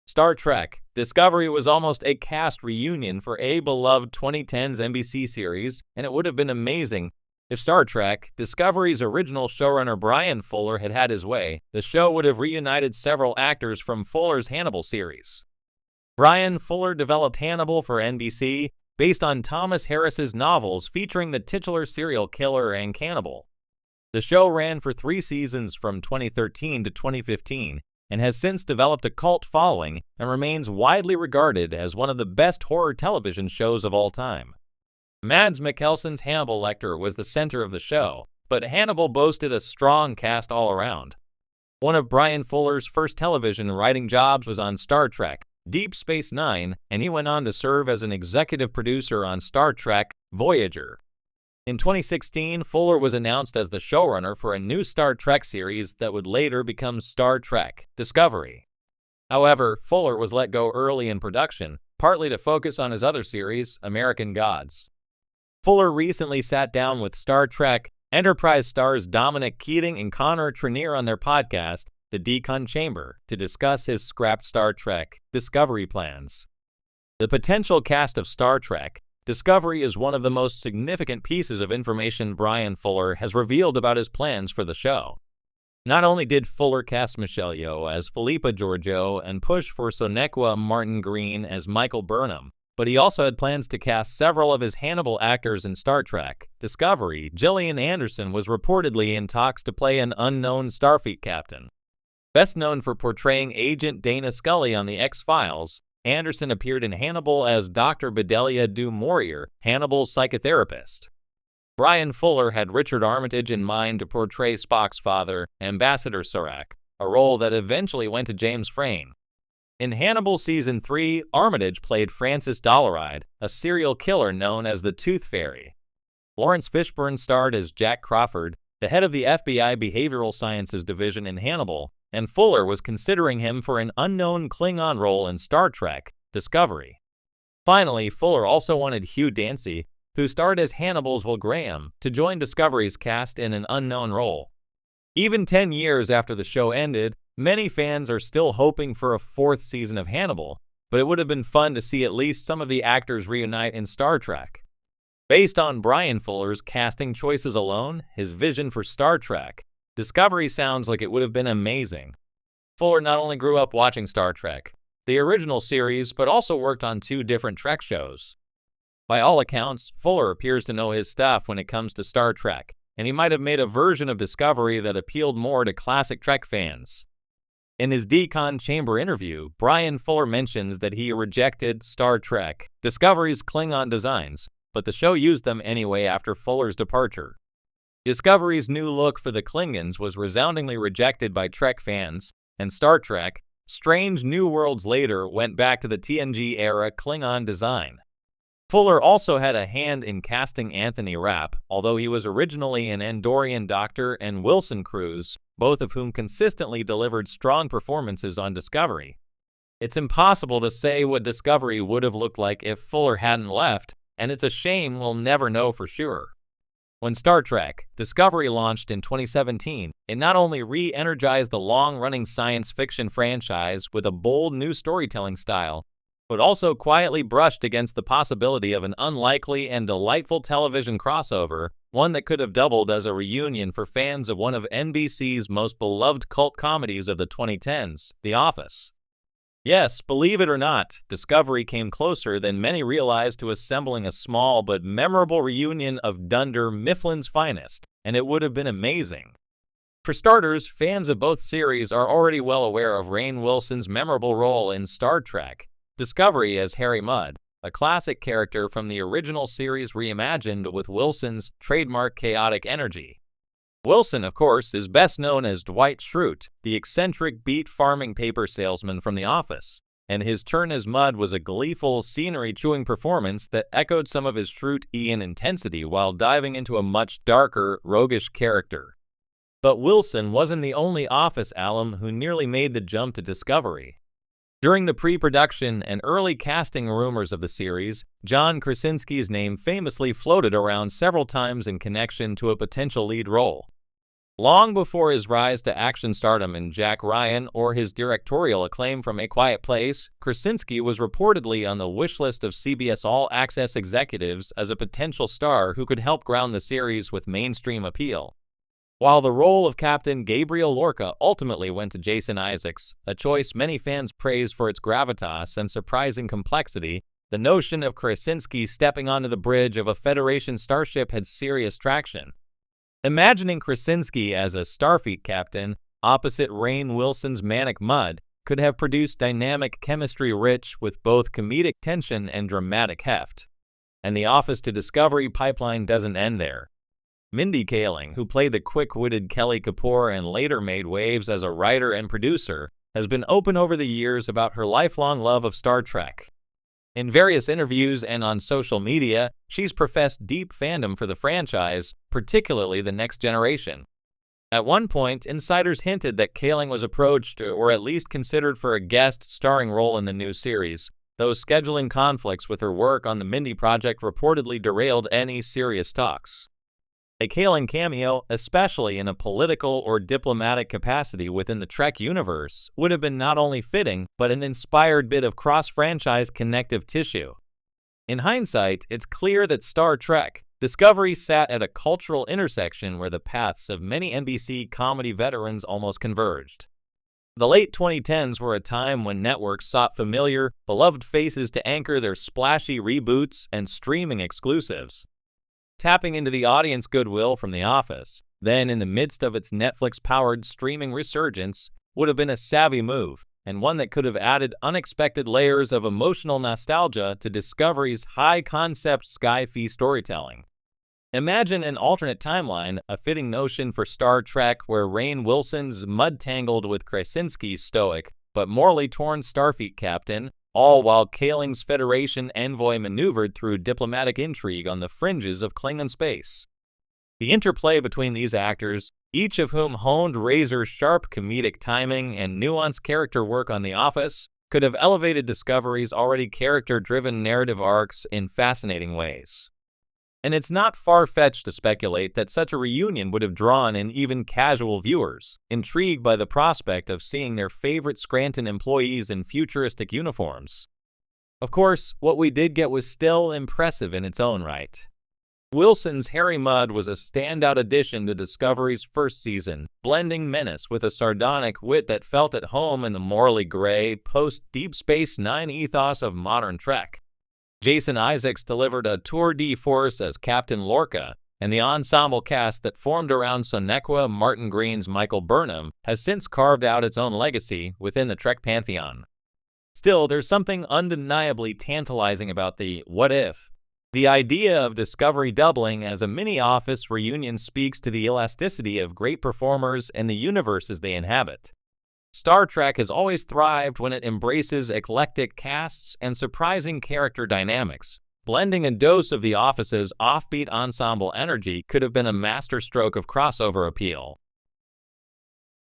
Star Trek Discovery was almost a cast reunion for a beloved 2010s NBC series, and it would have been amazing if Star Trek Discovery's original showrunner Bryan Fuller had had his way. The show would have reunited several actors from Fuller's Hannibal series. Bryan Fuller developed Hannibal for NBC, based on Thomas Harris's novels featuring the titular serial killer and cannibal. The show ran for 3 seasons from 2013 to 2015 and has since developed a cult following and remains widely regarded as one of the best horror television shows of all time. Mads Mikkelsen's Hannibal Lecter was the center of the show, but Hannibal boasted a strong cast all around. One of Bryan Fuller's first television writing jobs was on Star Trek Deep Space Nine, and he went on to serve as an executive producer on Star Trek Voyager. In 2016, Fuller was announced as the showrunner for a new Star Trek series that would later become Star Trek Discovery. However, Fuller was let go early in production, partly to focus on his other series, American Gods. Fuller recently sat down with Star Trek Enterprise stars Dominic Keating and Connor Trinneer on their podcast, The Decon Chamber, to discuss his scrapped Star Trek Discovery plans. The potential cast of Star Trek Discovery is one of the most significant pieces of information Bryan Fuller has revealed about his plans for the show. Not only did Fuller cast Michelle Yeoh as Philippa Georgiou and push for Sonequa Martin Green as Michael Burnham, but he also had plans to cast several of his Hannibal actors in Star Trek Discovery. Gillian Anderson was reportedly in talks to play an unknown Starfleet captain. Best known for portraying Agent Dana Scully on The X-Files, Anderson appeared in Hannibal as Dr. Bedelia du Maurier, Hannibal's psychotherapist. Bryan Fuller had Richard Armitage in mind to portray Spock's father, Ambassador Surak, a role that eventually went to James Frain. In Hannibal Season 3, Armitage played Francis Dollaride, a serial killer known as the Tooth Fairy. Lawrence Fishburne starred as Jack Crawford, the head of the FBI Behavioral Sciences Division in Hannibal, and Fuller was considering him for an unknown Klingon role in Star Trek Discovery. Finally, Fuller also wanted Hugh Dancy, who starred as Hannibal's Will Graham, to join Discovery's cast in an unknown role. Even 10 years after the show ended, many fans are still hoping for a 4th season of Hannibal, but it would have been fun to see at least some of the actors reunite in Star Trek. Based on Bryan Fuller's casting choices alone, his vision for Star Trek Discovery sounds like it would have been amazing. Fuller not only grew up watching Star Trek, the original series, but also worked on 2 different Trek shows. By all accounts, Fuller appears to know his stuff when it comes to Star Trek, and he might have made a version of Discovery that appealed more to classic Trek fans. In his Decon Chamber interview, Bryan Fuller mentions that he rejected Star Trek Discovery's Klingon designs, but the show used them anyway after Fuller's departure. Discovery's new look for the Klingons was resoundingly rejected by Trek fans, and Star Trek Strange New Worlds later went back to the TNG-era Klingon design. Fuller also had a hand in casting Anthony Rapp, although he was originally an Andorian doctor, and Wilson Cruz, both of whom consistently delivered strong performances on Discovery. It's impossible to say what Discovery would have looked like if Fuller hadn't left, and it's a shame we'll never know for sure. When Star Trek Discovery launched in 2017, it not only re-energized the long-running science fiction franchise with a bold new storytelling style, but also quietly brushed against the possibility of an unlikely and delightful television crossover, one that could have doubled as a reunion for fans of one of NBC's most beloved cult comedies of the 2010s, The Office. Yes, believe it or not, Discovery came closer than many realized to assembling a small but memorable reunion of Dunder Mifflin's finest, and it would have been amazing. For starters, fans of both series are already well aware of Rainn Wilson's memorable role in Star Trek Discovery as Harry Mudd, a classic character from the original series reimagined with Wilson's trademark chaotic energy. Wilson, of course, is best known as Dwight Schrute, the eccentric beet farming paper salesman from The Office, and his turn as Mudd was a gleeful, scenery-chewing performance that echoed some of his Schrute-ian intensity while diving into a much darker, roguish character. But Wilson wasn't the only Office alum who nearly made the jump to Discovery. During the pre-production and early casting rumors of the series, John Krasinski's name famously floated around several times in connection to a potential lead role. Long before his rise to action stardom in Jack Ryan or his directorial acclaim from A Quiet Place, Krasinski was reportedly on the wish list of CBS All Access executives as a potential star who could help ground the series with mainstream appeal. While the role of Captain Gabriel Lorca ultimately went to Jason Isaacs, a choice many fans praised for its gravitas and surprising complexity, the notion of Krasinski stepping onto the bridge of a Federation starship had serious traction. Imagining Krasinski as a Starfleet captain, opposite Rainn Wilson's manic Mudd, could have produced dynamic chemistry rich with both comedic tension and dramatic heft. And the Office to Discovery pipeline doesn't end there. Mindy Kaling, who played the quick-witted Kelly Kapoor and later made waves as a writer and producer, has been open over the years about her lifelong love of Star Trek. In various interviews and on social media, she's professed deep fandom for the franchise, particularly The Next Generation. At one point, insiders hinted that Kaling was approached or at least considered for a guest starring role in the new series, though scheduling conflicts with her work on the Mindy project reportedly derailed any serious talks. A Kaling cameo, especially in a political or diplomatic capacity within the Trek universe, would have been not only fitting, but an inspired bit of cross-franchise connective tissue. In hindsight, it's clear that Star Trek Discovery sat at a cultural intersection where the paths of many NBC comedy veterans almost converged. The late 2010s were a time when networks sought familiar, beloved faces to anchor their splashy reboots and streaming exclusives. Tapping into the audience goodwill from The Office, then in the midst of its Netflix-powered streaming resurgence, would have been a savvy move, and one that could have added unexpected layers of emotional nostalgia to Discovery's high-concept sci-fi storytelling. Imagine an alternate timeline, a fitting notion for Star Trek where Rainn Wilson's mud-tangled with Krasinski's stoic, but morally torn Starfleet captain, all while Kaling's Federation envoy maneuvered through diplomatic intrigue on the fringes of Klingon space. The interplay between these actors, each of whom honed razor-sharp comedic timing and nuanced character work on The Office, could have elevated Discovery's already character-driven narrative arcs in fascinating ways. And it's not far-fetched to speculate that such a reunion would have drawn in even casual viewers, intrigued by the prospect of seeing their favorite Scranton employees in futuristic uniforms. Of course, what we did get was still impressive in its own right. Wilson's Harry Mudd was a standout addition to Discovery's first season, blending menace with a sardonic wit that felt at home in the morally gray, post-Deep Space Nine ethos of modern Trek. Jason Isaacs delivered a tour de force as Captain Lorca, and the ensemble cast that formed around Sonequa Martin Green's Michael Burnham has since carved out its own legacy within the Trek pantheon. Still, there's something undeniably tantalizing about the what if. The idea of Discovery doubling as a mini-Office reunion speaks to the elasticity of great performers and the universes they inhabit. Star Trek has always thrived when it embraces eclectic casts and surprising character dynamics. Blending a dose of The Office's offbeat ensemble energy could have been a masterstroke of crossover appeal.